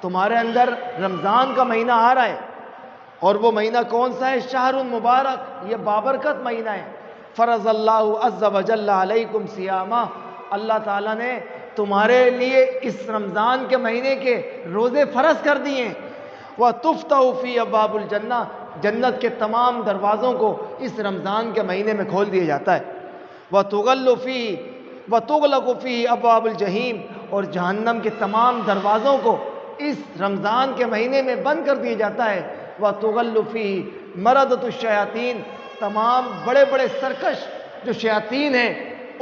تمہارے اندر رمضان کا مہینہ آ رہا ہے، اور وہ مہینہ کون سا ہے؟ شہر مبارک، یہ بابرکت مہینہ ہے۔ فرض اللہ عز وجل علیکم صیامہ، اللہ تعالیٰ نے تمہارے لیے اس رمضان کے مہینے کے روزے فرض کر دیے ہیں۔ وَتُفْتَحُ فِي أَبْوَابُ الْجَنَّةِ، جنت کے تمام دروازوں کو اس رمضان کے مہینے میں کھول دیا جاتا ہے۔ وَتُغَلُّ فِيهِ وَتُغْلَقُ فِيهِ أَبْوَابُ الْجَحِيمِ، اور جہنم کے تمام دروازوں کو اس رمضان کے مہینے میں بند کر دیا جاتا ہے۔ وَتُغَلُّ فِيهِ مَرَدَةُ الشَّيَاطِينِ، تمام بڑے بڑے سرکش جو شیاطین ہیں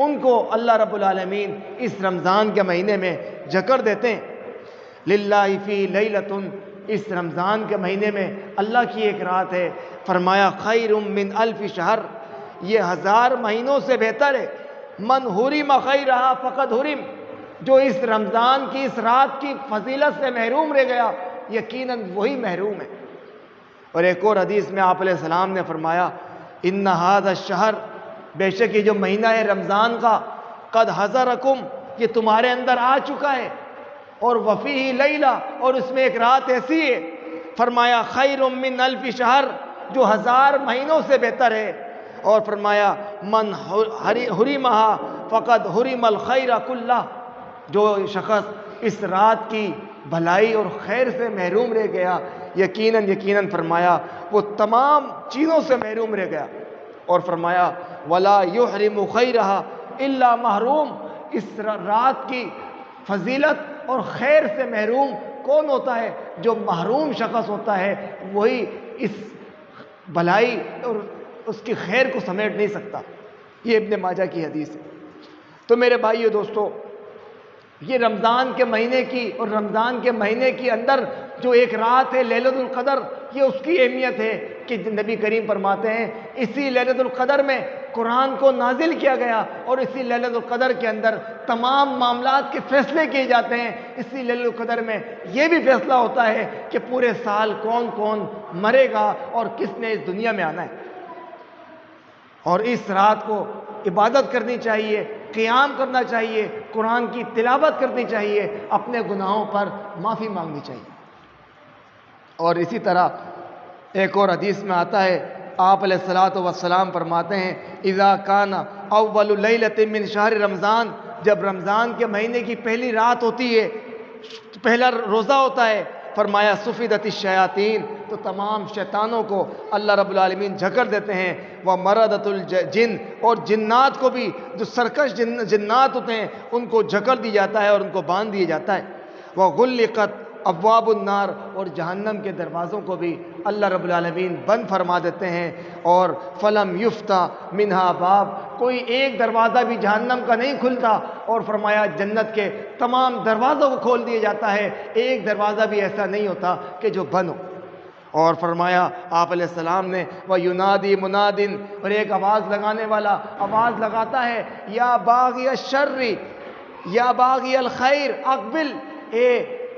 ان کو اللہ رب العالمین اس رمضان کے مہینے میں جکڑ دیتے ہیں۔ للہ فی لیلۃ، اس رمضان کے مہینے میں اللہ کی ایک رات ہے، فرمایا خیر من الف شہر، یہ 1000 مہینوں سے بہتر ہے۔ من حرم خیرہا فقد حرم، جو اس رمضان کی اس رات کی فضیلت سے محروم رہ گیا یقیناً وہی محروم ہے۔ اور ایک اور حدیث میں آپ علیہ السلام نے فرمایا ان ھذا الشہر، بے شک یہ جو مہینہ ہے رمضان کا، قد حضرکم، یہ تمہارے اندر آ چکا ہے، اور وفیہ لیلہ، اور اس میں ایک رات ایسی ہے، فرمایا خیر من الف شہر، جو 1000 مہینوں سے بہتر ہے، اور فرمایا من حرمہا فقد حرم الخیر کلہ، جو شخص اس رات کی بھلائی اور خیر سے محروم رہ گیا یقیناً فرمایا وہ تمام چیزوں سے محروم رہ گیا۔ اور فرمایا ولا یحرم خیرہا الا محروم، اس رات کی فضیلت اور خیر سے محروم کون ہوتا ہے؟ جو محروم شخص ہوتا ہے وہی اس بھلائی اور اس کی خیر کو سمیٹ نہیں سکتا۔ یہ ابن ماجہ کی حدیث ہے۔ تو میرے بھائیو دوستو، یہ رمضان کے مہینے کی اور رمضان کے مہینے کے اندر جو ایک رات ہے لیلۃ القدر، یہ اس کی اہمیت ہے کہ نبی کریم فرماتے ہیں اسی لیلۃ القدر میں قرآن کو نازل کیا گیا، اور اسی لیلۃ القدر کے اندر تمام معاملات کے فیصلے کیے جاتے ہیں۔ اسی لیلۃ القدر میں یہ بھی فیصلہ ہوتا ہے کہ پورے سال کون کون مرے گا اور کس نے اس دنیا میں آنا ہے۔ اور اس رات کو عبادت کرنی چاہیے، قیام کرنا چاہیے، قرآن کی تلاوت کرنی چاہیے، اپنے گناہوں پر معافی مانگنی چاہیے۔ اور اسی طرح ایک اور حدیث میں آتا ہے، آپ علیہ الصلوۃ والسلام فرماتے ہیں اذا کان اول لیلۃ من شہر رمضان، جب رمضان کے مہینے کی پہلی رات ہوتی ہے، پہلا روزہ ہوتا ہے، فرمایا صفدت الشیاطین، تو تمام شیطانوں کو اللہ رب العالمین جھکڑ دیتے ہیں، ومردۃ الجن، اور جنات کو بھی، جو سرکش جنات ہوتے ہیں ان کو جھکڑ دیا جاتا ہے اور ان کو باندھ دیا جاتا ہے، وغلقت ابواب النار، اور جہنم کے دروازوں کو بھی اللہ رب العالمین بند فرما دیتے ہیں، اور فلم یفتح منہا باب، کوئی ایک دروازہ بھی جہنم کا نہیں کھلتا، اور فرمایا جنت کے تمام دروازوں کو کھول دیا جاتا ہے، ایک دروازہ بھی ایسا نہیں ہوتا کہ جو بند ہو۔ اور فرمایا آپ علیہ السلام نے وَيُنَادِي مُنَادٍ، اور ایک آواز لگانے والا آواز لگاتا ہے یا باغی الشر یا باغی الخیر اقبل، اے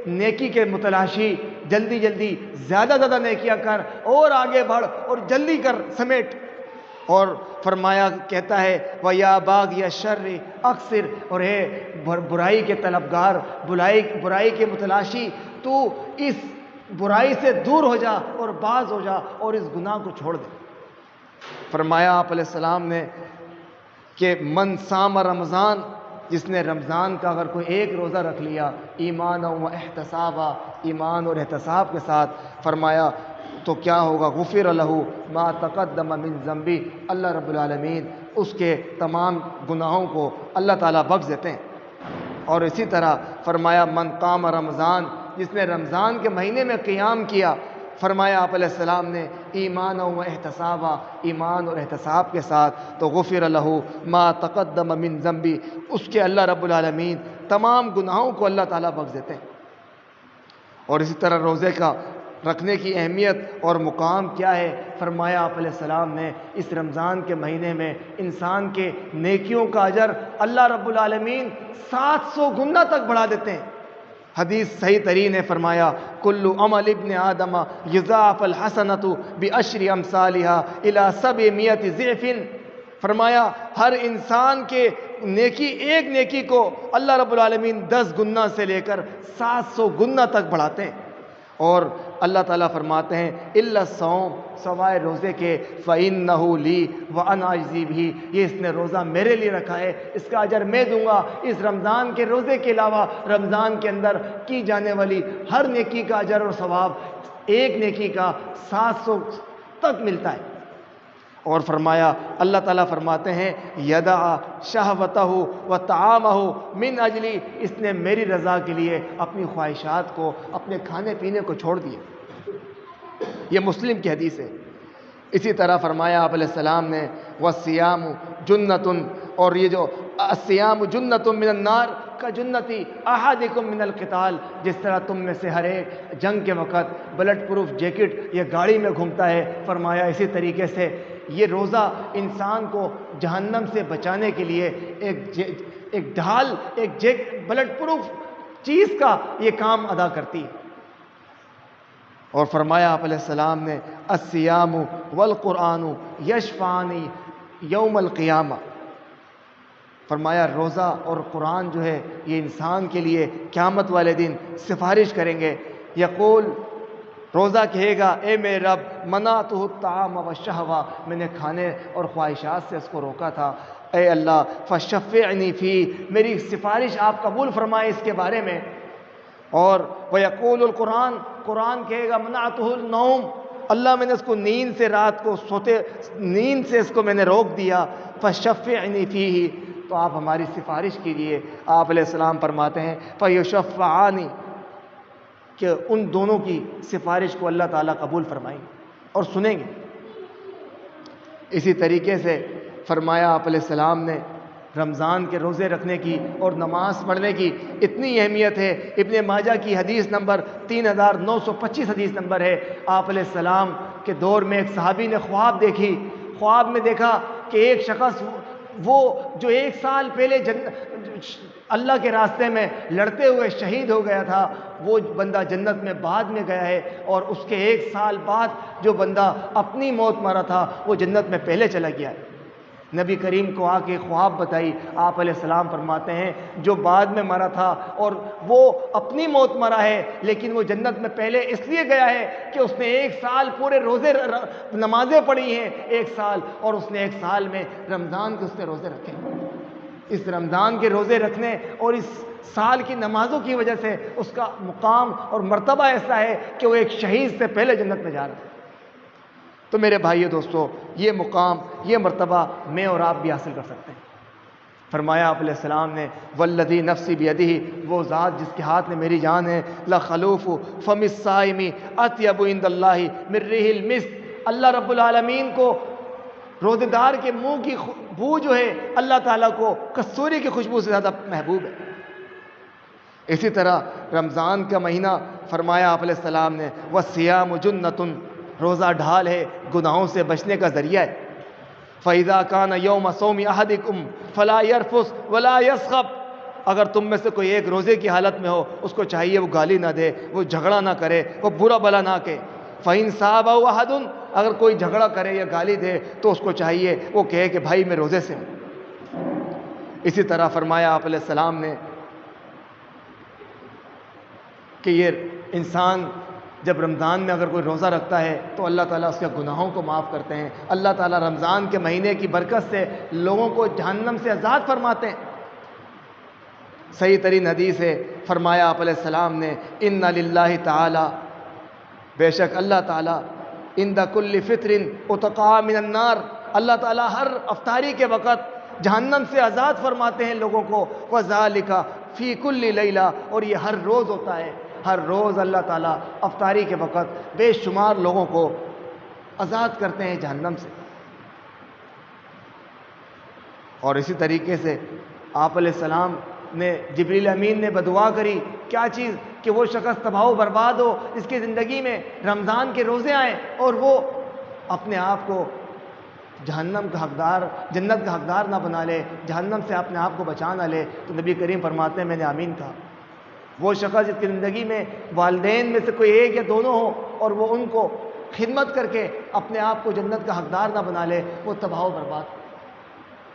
نیکی کے متلاشی جلدی جلدی زیادہ نیکیاں کر، اور آگے بڑھ، اور جلدی کر سمیٹ۔ اور فرمایا کہتا ہے وَيَا بَاغِيَ الشَّرِّ اقصر، اور اے برائی کے طلبگار، برائی کے متلاشی، تو اس برائی سے دور ہو جا اور باز ہو جا اور اس گناہ کو چھوڑ دے۔ فرمایا آپ علیہ السلام نے کہ من صام رمضان، جس نے رمضان کا اگر کوئی ایک روزہ رکھ لیا ایمانا و احتسابا، ایمان اور احتساب کے ساتھ، فرمایا تو کیا ہوگا؟ غفر لہ ما تقدم من ذنبی، اللہ رب العالمین اس کے تمام گناہوں کو اللہ تعالیٰ بخش دیتے ہیں۔ اور اسی طرح فرمایا من قام رمضان، جس نے رمضان کے مہینے میں قیام کیا، فرمایا آپ علیہ السلام نے ایمان و احتسابا، ایمان اور احتساب کے ساتھ، تو غفر لہ ما تقدم من ذنبی، اس کے اللہ رب العالمین تمام گناہوں کو اللہ تعالیٰ بخش دیتے ہیں۔ اور اسی طرح روزے کا رکھنے کی اہمیت اور مقام کیا ہے؟ فرمایا آپ علیہ السلام نے اس رمضان کے مہینے میں انسان کے نیکیوں کا اجر اللہ رب العالمین 700 گنا تک بڑھا دیتے ہیں۔ حدیث صحیح ترین ہے، فرمایا کل عمل ابن آدم یضاعف الحسنۃ بعشر امثالها الی 700 ضعف، فرمایا ہر انسان کے نیکی، ایک نیکی کو اللہ رب العالمین 10 گنا سے لے کر 700 گنا تک بڑھاتے ہیں۔ اور اللہ تعالیٰ فرماتے ہیں الا الصوم، سوائے روزے کے، فإنہ لی وأنا أجزی بہ، یہ اس نے روزہ میرے لیے رکھا ہے، اس کا اجر میں دوں گا۔ اس رمضان کے روزے کے علاوہ رمضان کے اندر کی جانے والی ہر نیکی کا اجر اور ثواب ایک نیکی کا 700 تک ملتا ہے۔ اور فرمایا اللہ تعالیٰ فرماتے ہیں یدع شہوتہ و طعامہ من اجلی، اس نے میری رضا کے لیے اپنی خواہشات کو، اپنے کھانے پینے کو چھوڑ دیا۔ یہ مسلم کی حدیث ہے۔ اسی طرح فرمایا آپ علیہ السلام نے والصیام جنۃ، اور یہ جو الصیام جنۃ من النار کجنتی احدکم من القتال، جس طرح تم میں سے ہر ایک جنگ کے وقت بلٹ پروف جیکٹ یا گاڑی میں گھومتا ہے، فرمایا اسی طریقے سے یہ روزہ انسان کو جہنم سے بچانے کے لیے ایک ڈھال، ایک بلٹ پروف چیز کا یہ کام ادا کرتی ہے۔ اور فرمایا آپ علیہ السلام نے الصیام والقرآن یشفعان یوم القیامہ، فرمایا روزہ اور قرآن جو ہے یہ انسان کے لیے قیامت والے دن سفارش کریں گے۔ یقول، روزہ کہے گا اے میرے رب منعتہ الطعام والشہوہ، میں نے کھانے اور خواہشات سے اس کو روکا تھا، اے اللہ فشفعنی فی، میری سفارش آپ قبول فرمائے اس کے بارے میں۔ اور ویقول القرآن، قرآن کہے گا منعتہ النوم، اللہ میں نے اس کو نیند سے، رات کو سوتے نیند سے اس کو میں نے روک دیا، فشفعنی فیہ، تو آپ ہماری سفارش کیجئے۔ آپ علیہ السلام فرماتے ہیں فیشفعانی، کہ ان دونوں کی سفارش کو اللہ تعالیٰ قبول فرمائیں گے اور سنیں گے۔ اسی طریقے سے فرمایا آپ علیہ السلام نے رمضان کے روزے رکھنے کی اور نماز پڑھنے کی اتنی اہمیت ہے۔ ابن ماجہ کی حدیث نمبر 3925 حدیث نمبر ہے۔ آپ علیہ السلام کے دور میں ایک صحابی نے خواب دیکھی، خواب میں دیکھا کہ ایک شخص، وہ جو 1 سال پہلے اللہ کے راستے میں لڑتے ہوئے شہید ہو گیا تھا، وہ بندہ جنت میں بعد میں گیا ہے، اور اس کے 1 سال بعد جو بندہ اپنی موت مرا تھا وہ جنت میں پہلے چلا گیا ہے۔ نبی کریم کو آ کے خواب بتائی، آپ علیہ السلام فرماتے ہیں جو بعد میں مرا تھا اور وہ اپنی موت مرا ہے، لیکن وہ جنت میں پہلے اس لیے گیا ہے کہ اس نے 1 سال پورے روزے نمازیں پڑھی ہیں 1 سال، اور اس نے 1 سال میں رمضان کے اس نے روزے رکھے۔ اس رمضان کے روزے رکھنے اور اس سال کی نمازوں کی وجہ سے اس کا مقام اور مرتبہ ایسا ہے کہ وہ ایک شہید سے پہلے جنت میں جا رہا ہے۔ تو میرے بھائیو دوستو، یہ مقام، یہ مرتبہ میں اور آپ بھی حاصل کر سکتے ہیں۔ فرمایا آپ علیہ السلام نے والذی نفسی بیدہ، وہ ذات جس کے ہاتھ میں میری جان ہے، لخلوف فم الصائم اطیب عند اللہ من ریح المسک، اللہ رب العالمین کو روزے دار کے منہ کی بو جو ہے اللہ تعالیٰ کو کستوری کی خوشبو سے زیادہ محبوب ہے۔ اسی طرح رمضان کا مہینہ فرمایا آپ علیہ السلام نے والصیام جنۃ، روزہ ڈھال ہے، گناہوں سے بچنے کا ذریعہ ہے۔ فَإِذَا كَانَ يَوْمَ صَوْمِ أَحَدِكُمْ فَلَا يَرْفُثْ وَلَا يَصْخَبْ، اگر تم میں سے کوئی ایک روزے کی حالت میں ہو، اس کو چاہیے وہ گالی نہ دے، وہ جھگڑا نہ کرے، وہ برا بلا نہ کہے۔ فَإِنْ صَابَهُ أَحَدٌ، اگر کوئی جھگڑا کرے یا گالی دے تو اس کو چاہیے وہ کہے کہ بھائی میں روزے سے ہوں۔ اسی طرح فرمایا آپ علیہ السلام نے کہ یہ انسان جب رمضان میں اگر کوئی روزہ رکھتا ہے تو اللہ تعالیٰ اس کے گناہوں کو معاف کرتے ہیں۔ اللہ تعالیٰ رمضان کے مہینے کی برکت سے لوگوں کو جہنم سے آزاد فرماتے ہیں۔ صحیح ترین حدیث ہے، فرمایا آپ علیہ السلام نے ان للہ تعالی، بے شک اللہ تعالیٰ عند کل فطر اتقاء من النار، اللہ تعالیٰ ہر افطاری کے وقت جہنم سے آزاد فرماتے ہیں لوگوں کو۔ وذالک فی کل لیلہ، اور یہ ہر روز ہوتا ہے، ہر روز اللہ تعالیٰ افطاری کے وقت بے شمار لوگوں کو آزاد کرتے ہیں جہنم سے۔ اور اسی طریقے سے آپ علیہ السلام نے، جبریل امین نے بدعا کری، کیا چیز؟ کہ وہ شخص تباہ و برباد ہو جس کی زندگی میں رمضان کے روزے آئیں اور وہ اپنے آپ کو جہنم کا حقدار، جنت کا حقدار نہ بنا لے، جہنم سے اپنے آپ کو بچا نہ لے۔ تو نبی کریم فرماتے ہیں میں نے آمین کہا۔ وہ شخص جس کی زندگی میں والدین میں سے کوئی ایک یا دونوں ہو اور وہ ان کو خدمت کر کے اپنے آپ کو جنت کا حقدار نہ بنا لے، وہ تباہ و برباد۔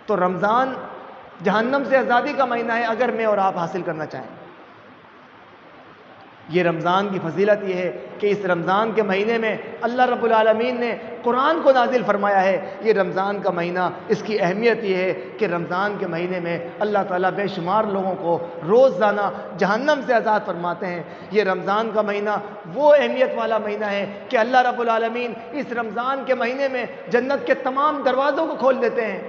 تو رمضان جہنم سے آزادی کا مہینہ ہے اگر میں اور آپ حاصل کرنا چاہیں۔ یہ رمضان کی فضیلت یہ ہے کہ اس رمضان کے مہینے میں اللہ رب العالمین نے قرآن کو نازل فرمایا ہے۔ یہ رمضان کا مہینہ، اس کی اہمیت یہ ہے کہ رمضان کے مہینے میں اللہ تعالیٰ بے شمار لوگوں کو روزانہ جہنم سے آزاد فرماتے ہیں۔ یہ رمضان کا مہینہ وہ اہمیت والا مہینہ ہے کہ اللہ رب العالمین اس رمضان کے مہینے میں جنت کے تمام دروازوں کو کھول دیتے ہیں۔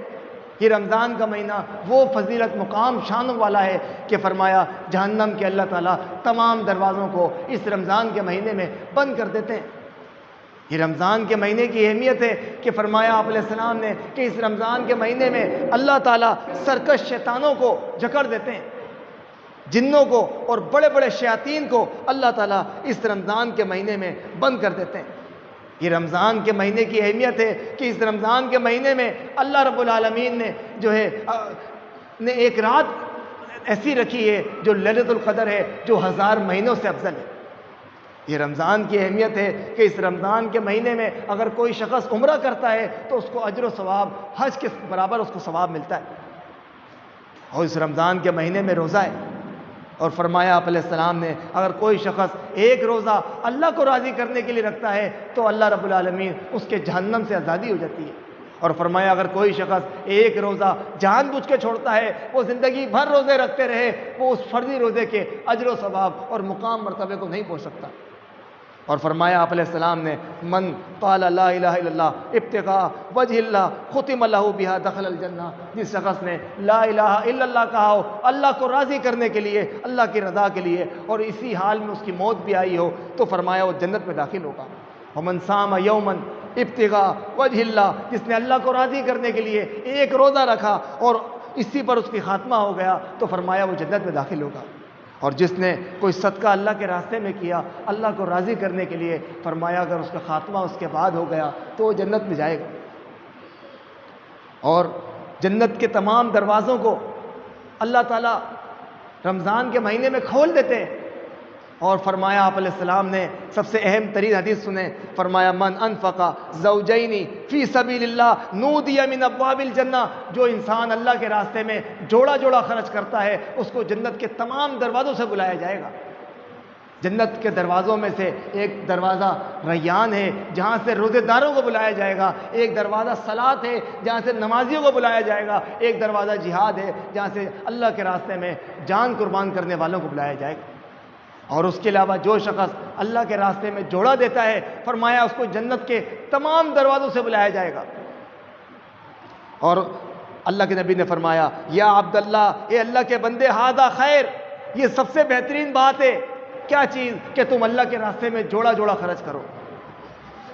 یہ رمضان کا مہینہ وہ فضیلت مقام شان والا ہے کہ فرمایا جہنم کے اللہ تعالیٰ تمام دروازوں کو اس رمضان کے مہینے میں بند کر دیتے ہیں۔ یہ رمضان کے مہینے کی اہمیت ہے کہ فرمایا آپ علیہ السلام نے کہ اس رمضان کے مہینے میں اللہ تعالیٰ سرکش شیطانوں کو جکڑ دیتے ہیں، جنوں کو اور بڑے بڑے شیاطین کو اللہ تعالیٰ اس رمضان کے مہینے میں بند کر دیتے ہیں۔ یہ رمضان کے مہینے کی اہمیت ہے کہ اس رمضان کے مہینے میں اللہ رب العالمین نے جو ہے ایک رات ایسی رکھی ہے جو لیلۃ القدر ہے، جو 1000 مہینوں سے افضل ہے۔ یہ رمضان کی اہمیت ہے کہ اس رمضان کے مہینے میں اگر کوئی شخص عمرہ کرتا ہے تو اس کو اجر و ثواب حج کے برابر اس کو ثواب ملتا ہے۔ اور اس رمضان کے مہینے میں روزہ ہے، اور فرمایا آپ علیہ السلام نے اگر کوئی شخص ایک روزہ اللہ کو راضی کرنے کے لیے رکھتا ہے تو اللہ رب العالمین اس کے جہنم سے آزادی ہو جاتی ہے۔ اور فرمایا اگر کوئی شخص ایک روزہ جان بوجھ کے چھوڑتا ہے، وہ زندگی بھر روزے رکھتے رہے، وہ اس فرضی روزے کے اجر و ثواب اور مقام مرتبے کو نہیں پہنچ سکتا۔ اور فرمایا آپ علیہ السلام نے من قال لا الہ الا اللہ ابتغاء وجہ اللہ ختم لہ بہا دخل الجنہ، جس شخص نے لا الہ الا اللہ کہا ہو اللہ کو راضی کرنے کے لیے، اللہ کی رضا کے لیے، اور اسی حال میں اس کی موت بھی آئی ہو تو فرمایا وہ جنت میں داخل ہوگا۔ ومن صام یوما ابتغاء وجہ اللہ، جس نے اللہ کو راضی کرنے کے لیے ایک روزہ رکھا اور اسی پر اس کی خاتمہ ہو گیا تو فرمایا وہ جنت میں داخل ہوگا۔ اور جس نے کوئی صدقہ اللہ کے راستے میں کیا اللہ کو راضی کرنے کے لیے، فرمایا اگر اس کا خاتمہ اس کے بعد ہو گیا تو وہ جنت میں جائے گا۔ اور جنت کے تمام دروازوں کو اللہ تعالیٰ رمضان کے مہینے میں کھول دیتے ہیں۔ اور فرمایا آپ علیہ السلام نے سب سے اہم ترین حدیث سنیں، فرمایا من انفق زوجین فی سبیل اللہ نودی من ابواب الجنہ، جو انسان اللہ کے راستے میں جوڑا جوڑا خرچ کرتا ہے اس کو جنت کے تمام دروازوں سے بلایا جائے گا۔ جنت کے دروازوں میں سے ایک دروازہ ریان ہے جہاں سے روزے داروں کو بلایا جائے گا، ایک دروازہ صلاۃ ہے جہاں سے نمازیوں کو بلایا جائے گا، ایک دروازہ جہاد ہے جہاں سے اللہ کے راستے میں جان قربان کرنے والوں کو بلایا جائے گا۔ اور اس کے علاوہ جو شخص اللہ کے راستے میں جوڑا دیتا ہے، فرمایا اس کو جنت کے تمام دروازوں سے بلایا جائے گا۔ اور اللہ کے نبی نے فرمایا یا عبداللہ، اے اللہ کے بندے، ھذا خیر، یہ سب سے بہترین بات ہے۔ کیا چیز؟ کہ تم اللہ کے راستے میں جوڑا جوڑا خرچ کرو۔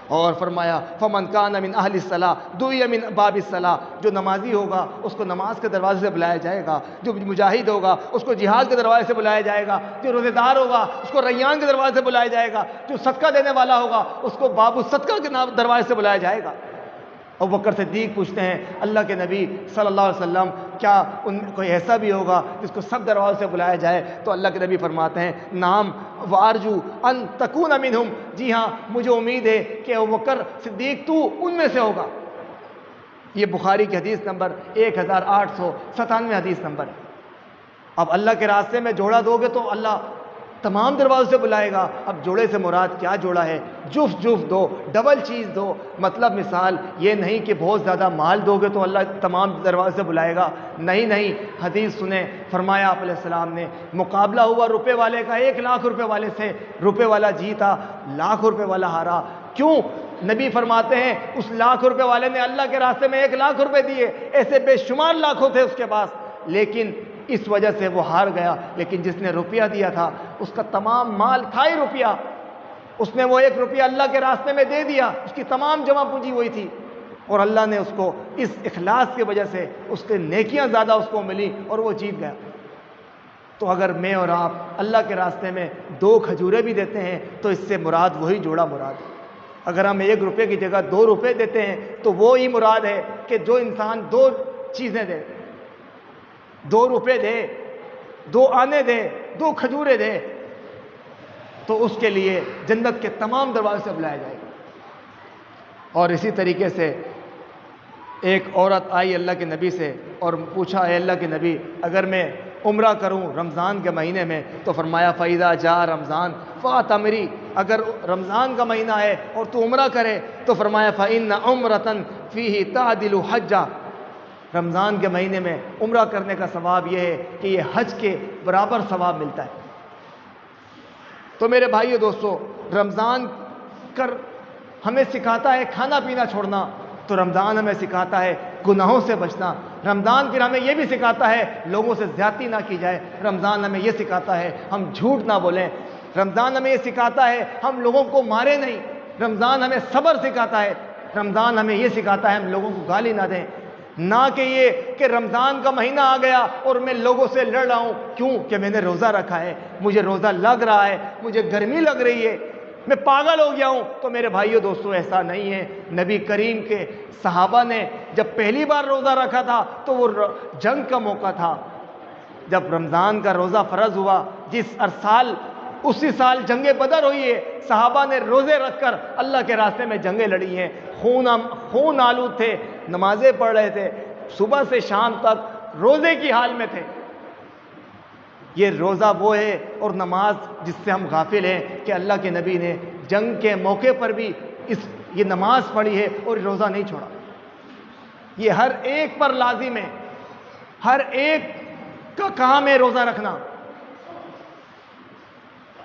اور فرمایا فمن کان من اہل الصلاۃ دعی من باب الصلاۃ، جو نمازی ہوگا اس کو نماز کے دروازے سے بلایا جائے گا، جو مجاہد ہوگا اس کو جہاد کے دروازے سے بلایا جائے گا، جو روزے دار ہوگا اس کو ریان کے دروازے سے بلایا جائے گا، جو صدقہ دینے والا ہوگا اس کو باب الصدقہ کے دروازے سے بلایا جائے گا۔ ابو بکر صدیق پوچھتے ہیں اللہ کے نبی صلی اللہ علیہ وسلم، کیا ان کوئی ایسا بھی ہوگا جس کو سب دروازے سے بلایا جائے؟ تو اللہ کے نبی فرماتے ہیں نعم وارجو ان تکون منہم، جی ہاں مجھے امید ہے کہ ابو بکر صدیق تو ان میں سے ہوگا۔ یہ بخاری کی حدیث نمبر 1897 حدیث نمبر ہے۔ اب اللہ کے راستے میں جوڑا دو گے تو اللہ تمام دروازوں سے بلائے گا۔ اب جوڑے سے مراد کیا جوڑا ہے؟ جفت جفت دو، ڈبل چیز دو۔ مطلب مثال یہ نہیں کہ بہت زیادہ مال دو گے تو اللہ تمام دروازے سے بلائے گا، نہیں، حدیث سنیں، فرمایا آپ علیہ السلام نے مقابلہ ہوا روپے والے کا 1,00,000 روپے والے سے، روپے والا جیتا، 1,00,000 روپے والا ہارا۔ کیوں؟ نبی فرماتے ہیں اس 1,00,000 روپے والے نے اللہ کے راستے میں 1,00,000 روپے دیے، ایسے بے شمار لاکھوں تھے اس کے پاس، لیکن اس وجہ سے وہ ہار گیا۔ لیکن جس نے روپیہ دیا تھا اس کا تمام مال تھا ہی روپیہ، اس نے وہ 1 روپیہ اللہ کے راستے میں دے دیا، اس کی تمام جمع پونجی وہی تھی، اور اللہ نے اس کو اس اخلاص کی وجہ سے اس کے نیکیاں زیادہ اس کو ملی اور وہ جیت گیا۔ تو اگر میں اور آپ اللہ کے راستے میں 2 کھجوریں بھی دیتے ہیں تو اس سے مراد وہی جوڑا مراد ہے۔ اگر ہم 1 روپے کی جگہ 2 روپے دیتے ہیں تو وہی مراد ہے کہ جو انسان 2 چیزیں دے، 2 روپے دے، 2 آنے دے، 2 کھجوریں دے، تو اس کے لیے جنت کے تمام دروازے سے بلایا جائے گا۔ اور اسی طریقے سے ایک عورت آئی اللہ کے نبی سے اور پوچھا اے اللہ کے نبی اگر میں عمرہ کروں رمضان کے مہینے میں تو فرمایا فَإِذَا جَاءَ رمضان فَأْتَمِرِي، اگر رمضان کا مہینہ ہے اور تو عمرہ کرے تو فرمایا فَإِنَّ عُمْرَةً فِيهِ تَعْدِلُ حَجًّا، رمضان کے مہینے میں عمرہ کرنے کا ثواب یہ ہے کہ یہ حج کے برابر ثواب ملتا ہے۔ تو میرے بھائیو دوستو، رمضان کر ہمیں سکھاتا ہے کھانا پینا چھوڑنا، تو رمضان ہمیں سکھاتا ہے گناہوں سے بچنا۔ رمضان پھر ہمیں یہ بھی سکھاتا ہے لوگوں سے زیادتی نہ کی جائے۔ رمضان ہمیں یہ سکھاتا ہے ہم جھوٹ نہ بولیں۔ رمضان ہمیں یہ سکھاتا ہے ہم لوگوں کو مارے نہیں۔ رمضان ہمیں صبر سکھاتا ہے۔ رمضان ہمیں یہ سکھاتا ہے ہم لوگوں کو گالی نہ دیں۔ نہ کہ یہ کہ رمضان کا مہینہ آ گیا اور میں لوگوں سے لڑ رہا ہوں، کیوں کہ میں نے روزہ رکھا ہے، مجھے روزہ لگ رہا ہے، مجھے گرمی لگ رہی ہے، میں پاگل ہو گیا ہوں۔ تو میرے بھائیو دوستو ایسا نہیں ہے۔ نبی کریم کے صحابہ نے جب پہلی بار روزہ رکھا تھا تو وہ جنگ کا موقع تھا۔ جب رمضان کا روزہ فرض ہوا، اسی سال جنگ بدر ہوئی ہے، صحابہ نے روزے رکھ کر اللہ کے راستے میں جنگیں لڑی ہیں، خون آلود تھے، نمازیں پڑھ رہے تھے، صبح سے شام تک روزے کی حال میں تھے۔ یہ روزہ وہ ہے اور نماز جس سے ہم غافل ہیں کہ اللہ کے نبی نے جنگ کے موقع پر بھی یہ نماز پڑھی ہے اور روزہ نہیں چھوڑا۔ یہ ہر ایک پر لازم ہے، ہر ایک کا کام ہے روزہ رکھنا۔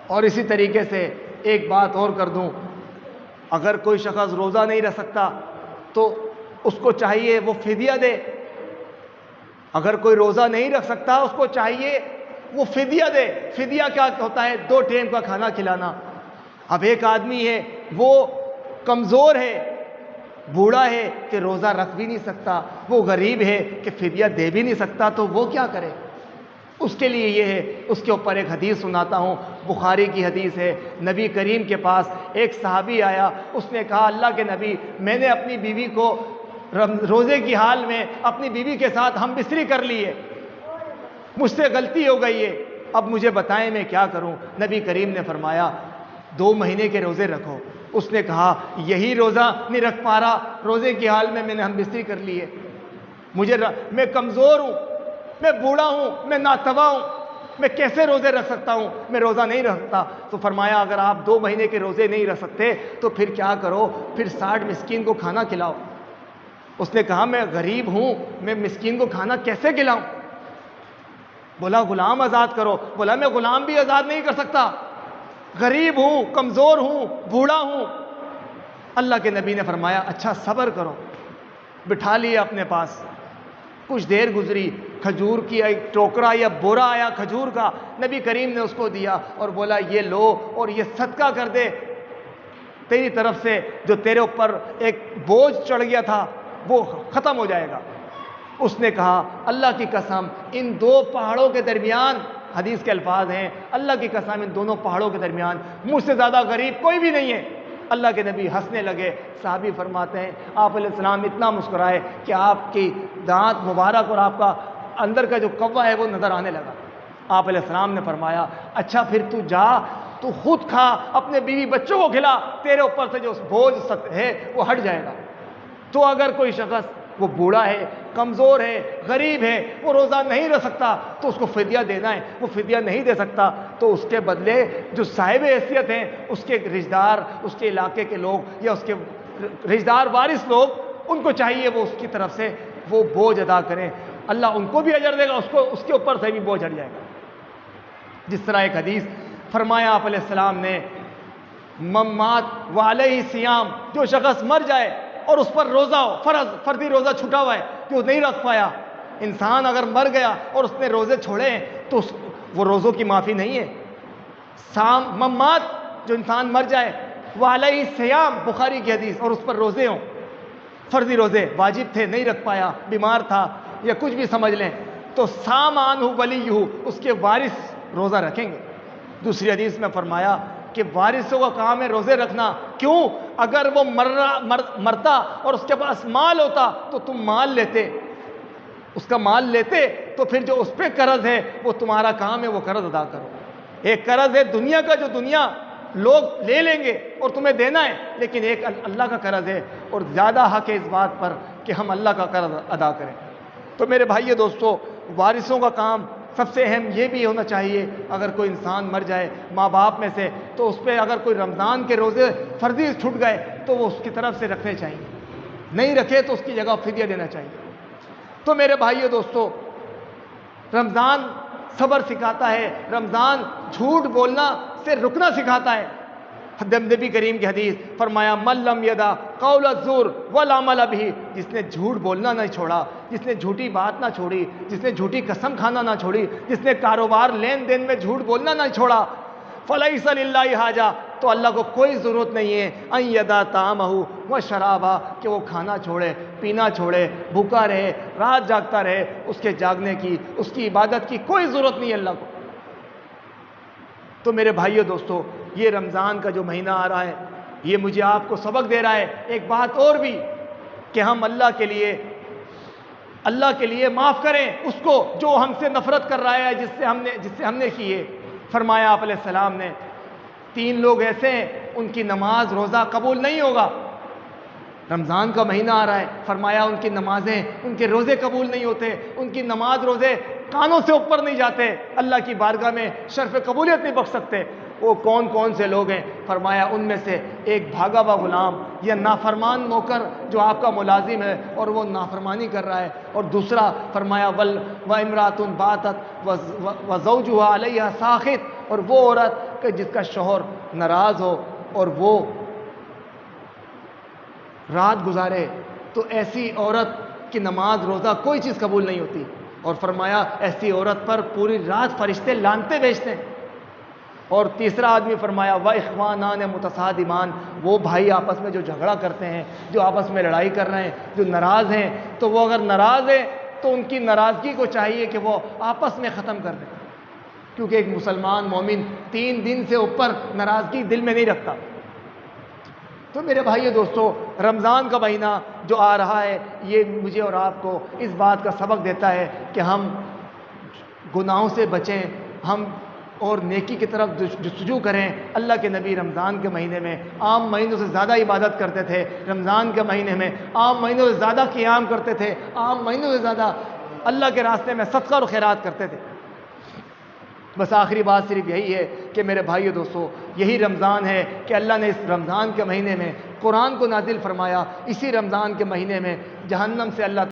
اور اسی طریقے سے ایک بات اور کر دوں، اگر کوئی شخص روزہ نہیں رکھ سکتا تو اس کو چاہیے وہ فدیہ دے۔ اگر کوئی روزہ نہیں رکھ سکتا اس کو چاہیے وہ فدیہ دے۔ فدیہ کیا ہوتا ہے؟ 2 ٹائم کا کھانا کھلانا۔ اب ایک آدمی ہے وہ کمزور ہے، بوڑھا ہے کہ روزہ رکھ بھی نہیں سکتا، وہ غریب ہے کہ فدیہ دے بھی نہیں سکتا، تو وہ کیا کرے؟ اس کے لیے یہ ہے، اس کے اوپر ایک حدیث سناتا ہوں، بخاری کی حدیث ہے۔ نبی کریم کے پاس ایک صحابی آیا، اس نے کہا اللہ کے نبی میں نے اپنی بیوی کو روزے کی حال میں اپنی بیوی کے ساتھ ہم بستری کر لی ہے، مجھ سے غلطی ہو گئی ہے، اب مجھے بتائیں میں کیا کروں؟ نبی کریم نے فرمایا 2 مہینے کے روزے رکھو۔ اس نے کہا یہی روزہ نہیں رکھ پا رہا، روزے کی حال میں نے ہم بستری کر لی ہے، میں کمزور ہوں، میں بوڑھا ہوں، میں ناتواں ہوں، میں کیسے روزے رکھ سکتا ہوں؟ میں روزہ نہیں رکھتا۔ تو فرمایا اگر آپ 2 مہینے کے روزے نہیں رکھ سکتے تو پھر کیا کرو؟ پھر 60 مسکین کو کھانا کھلاؤ۔ اس نے کہا میں غریب ہوں، میں مسکین کو کھانا کیسے کھلاؤں؟ بولا غلام آزاد کرو۔ بولا میں غلام بھی آزاد نہیں کر سکتا، غریب ہوں، کمزور ہوں، بوڑھا ہوں۔ اللہ کے نبی نے فرمایا اچھا صبر کرو۔ بٹھا لیا اپنے پاس، کچھ دیر گزری، کھجور کی ایک ٹوکرا یا بورا آیا کھجور کا، نبی کریم نے اس کو دیا اور بولا یہ لو اور یہ صدقہ کر دے، تیری طرف سے جو تیرے اوپر ایک بوجھ چڑھ گیا تھا وہ ختم ہو جائے گا۔ اس نے کہا اللہ کی قسم ان 2 پہاڑوں کے درمیان، حدیث کے الفاظ ہیں اللہ کی قسم ان دونوں پہاڑوں کے درمیان مجھ سے زیادہ غریب کوئی بھی نہیں ہے۔ اللہ کے نبی ہنسنے لگے۔ صحابی فرماتے ہیں آپ علیہ السلام اتنا مسکرائے کہ آپ کی دانت مبارک اور آپ کا اندر کا جو کوا ہے وہ نظر آنے لگا۔ آپ علیہ السلام نے فرمایا اچھا پھر تو جا، تو خود کھا، اپنے بیوی بچوں کو کھلا، تیرے اوپر سے جو بوجھ ہے وہ ہٹ جائے گا۔ تو اگر کوئی شخص وہ بوڑھا ہے، کمزور ہے، غریب ہے، وہ روزہ نہیں رکھ سکتا تو اس کو فدیہ دینا ہے۔ وہ فدیہ نہیں دے سکتا تو اس کے بدلے جو صاحب حیثیت ہیں، اس کے رشتہ دار، اس کے علاقے کے لوگ یا اس کے رشتہ دار وارث لوگ، ان کو چاہیے وہ اس کی طرف سے وہ بوجھ ادا کریں، اللہ ان کو بھی اجر دے گا، اس کے اوپر سے بھی بوجھ ہٹ جائے گا۔ جس طرح ایک حدیث فرمایا آپ علیہ السلام نے ممات وعلیہ صیام، جو شخص مر جائے اور اس پر روزہ ہو، فردی روزہ چھٹا ہوا ہے جو نہیں رکھ پایا، انسان اگر مر گیا اور اس نے روزے چھوڑے ہیں تو وہ روزوں کی معافی نہیں ہے۔ ممات جو انسان مر جائے، وعلیہ صیام بخاری کی حدیث، اور اس پر روزے ہوں، فرضی روزے واجب تھے نہیں رکھ پایا، بیمار تھا یا کچھ بھی سمجھ لیں، تو سام عنہ ولیہ، اس کے وارث روزہ رکھیں گے۔ دوسری حدیث میں فرمایا کہ وارثوں کا کام ہے روزے رکھنا۔ کیوں؟ اگر وہ مرتا اور اس کے پاس مال ہوتا تو تم مال لیتے، اس کا مال لیتے، تو پھر جو اس پہ قرض ہے وہ تمہارا کام ہے وہ قرض ادا کرو۔ ایک قرض ہے دنیا کا جو دنیا لوگ لے لیں گے اور تمہیں دینا ہے، لیکن ایک اللہ کا قرض ہے، اور زیادہ حق ہے اس بات پر کہ ہم اللہ کا قرض ادا کریں۔ تو میرے بھائیو دوستو، وارثوں کا کام سب سے اہم یہ بھی ہونا چاہیے، اگر کوئی انسان مر جائے ماں باپ میں سے تو اس پہ اگر کوئی رمضان کے روزے فرضی چھوٹ گئے تو وہ اس کی طرف سے رکھنے چاہیے، نہیں رکھے تو اس کی جگہ فدیہ دینا چاہیے۔ تو میرے بھائیو دوستو، رمضان صبر سکھاتا ہے، رمضان جھوٹ بولنا سے رکنا سکھاتا ہے۔ نبی کریم کی حدیث فرمایا من لم یدع قول الزور والعمل به، جس نے جھوٹ بولنا نہ چھوڑا، جس نے جھوٹی بات نہ چھوڑی، جس نے جھوٹی قسم کھانا نہ چھوڑی، جس نے کاروبار لین دین میں جھوٹ بولنا نہ چھوڑا، فلیس للہ حاجہ، تو اللہ کو کوئی ضرورت نہیں ہے ان یدع طعامہ وشرابہ، کہ وہ کھانا چھوڑے، پینا چھوڑے، بھوکا رہے، رات جاگتا رہے، اس کے جاگنے کی، اس کی عبادت کی کوئی ضرورت نہیں ہے اللہ کو۔ تو میرے بھائیو دوستو، یہ رمضان کا جو مہینہ آ رہا ہے یہ مجھے آپ کو سبق دے رہا ہے ایک بات اور بھی، کہ ہم اللہ کے لیے معاف کریں اس کو جو ہم سے نفرت کر رہا ہے، جس سے ہم نے کی ہے۔ فرمایا آپ علیہ السلام نے 3 لوگ ایسے ہیں ان کی نماز روزہ قبول نہیں ہوگا۔ رمضان کا مہینہ آ رہا ہے، فرمایا ان کی نمازیں، ان کے روزے قبول نہیں ہوتے، ان کی نماز روزے کانوں سے اوپر نہیں جاتے، اللہ کی بارگاہ میں شرف قبولیت نہیں بخش سکتے۔ وہ کون کون سے لوگ ہیں؟ فرمایا ان میں سے ایک بھاگا ہوا غلام یا نافرمان نوکر جو آپ کا ملازم ہے اور وہ نافرمانی کر رہا ہے، اور دوسرا فرمایا وامرأۃ باتت وزوجها علیہا ساخط، اور وہ عورت کہ جس کا شوہر ناراض ہو اور وہ رات گزارے، تو ایسی عورت کی نماز روزہ کوئی چیز قبول نہیں ہوتی۔ اور فرمایا ایسی عورت پر پوری رات فرشتے لعنتیں بھیجتے ہیں۔ اور تیسرا آدمی فرمایا وَإِخْوَانَانِ مُتَصَادِمَانِ، وہ بھائی آپس میں جو جھگڑا کرتے ہیں، جو آپس میں لڑائی کر رہے ہیں، جو ناراض ہیں، تو وہ اگر ناراض ہیں تو ان کی ناراضگی کو چاہیے کہ وہ آپس میں ختم کر دیں، کیونکہ ایک مسلمان مومن 3 دن سے اوپر ناراضگی دل میں نہیں رکھتا۔ تو میرے بھائیو دوستو، رمضان کا مہینہ جو آ رہا ہے یہ مجھے اور آپ کو اس بات کا سبق دیتا ہے کہ ہم گناہوں سے بچیں، ہم اور نیکی کی طرف جستجو کریں۔ اللہ کے نبی رمضان کے مہینے میں عام مہینوں سے زیادہ عبادت کرتے تھے، رمضان کے مہینے میں عام مہینوں سے زیادہ قیام کرتے تھے، عام مہینوں سے زیادہ اللہ کے راستے میں صدقہ اور خیرات کرتے تھے۔ بس آخری بات صرف یہی ہے کہ میرے بھائیو دوستو، یہی رمضان ہے کہ اللہ نے اس رمضان کے مہینے میں قرآن کو نازل فرمایا، اسی رمضان کے مہینے میں جہنم سے اللہ